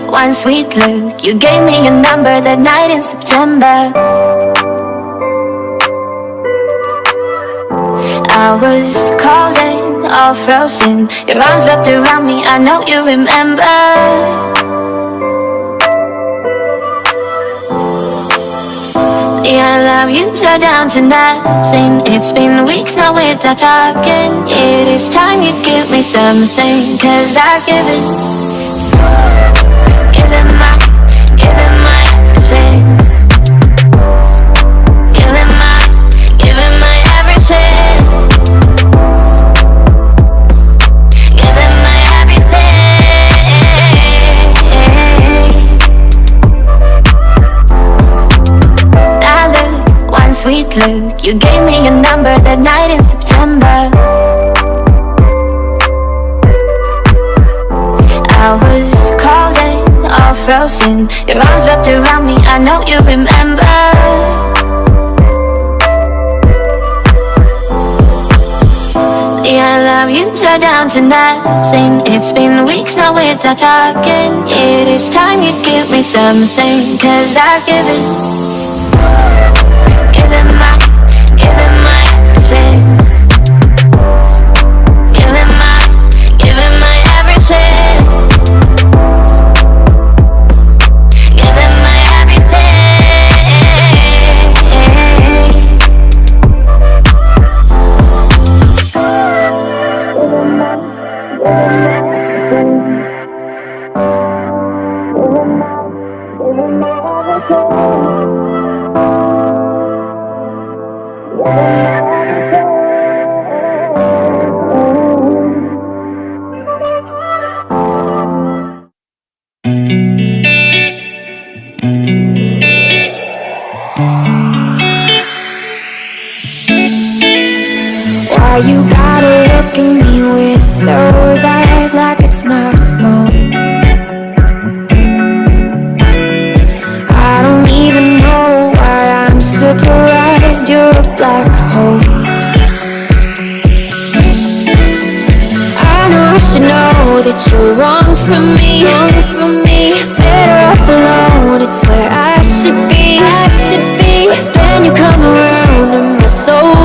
One sweet look, you gave me your number that night in September. I was cold and all frozen, your arms wrapped around me, I know you remember. Yeah, I love you so down to nothing. It's been weeks now without talking. It is time you give me something, 'cause I've given my everything. Giving my everything. Giving my everything. That look, one sweet look, you gave me your number that night in September. I was cold and all frozen, your arms wrapped around me, I know you remember. Yeah, I love you so down to nothing. It's been weeks now without talking. It is time you give me something, 'cause I've given my everything. Giving my everything. Giving my everything. Why you gotta look at me with those eyes like it's my fault? I don't even know why I'm surprised you're a black hole. I know I should know that you're wrong for me. Better off alone, it's where I should be. But then you come around and my soul